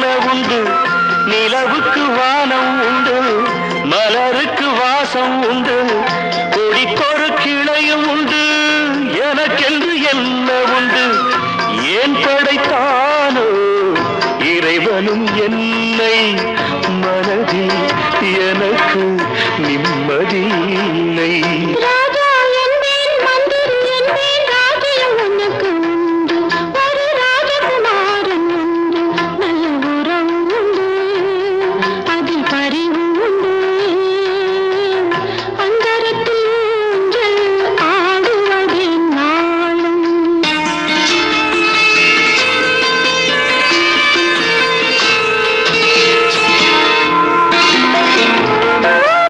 என்ன உண்டு நிலவுக்கு வானம் உண்டு மலருக்கு வாசம் உண்டு கொடிக்கொரு கிளையும் உண்டு எனக்கென்று என்ன உண்டு ஏன் படைத்தானோ இறைவனும் என்னை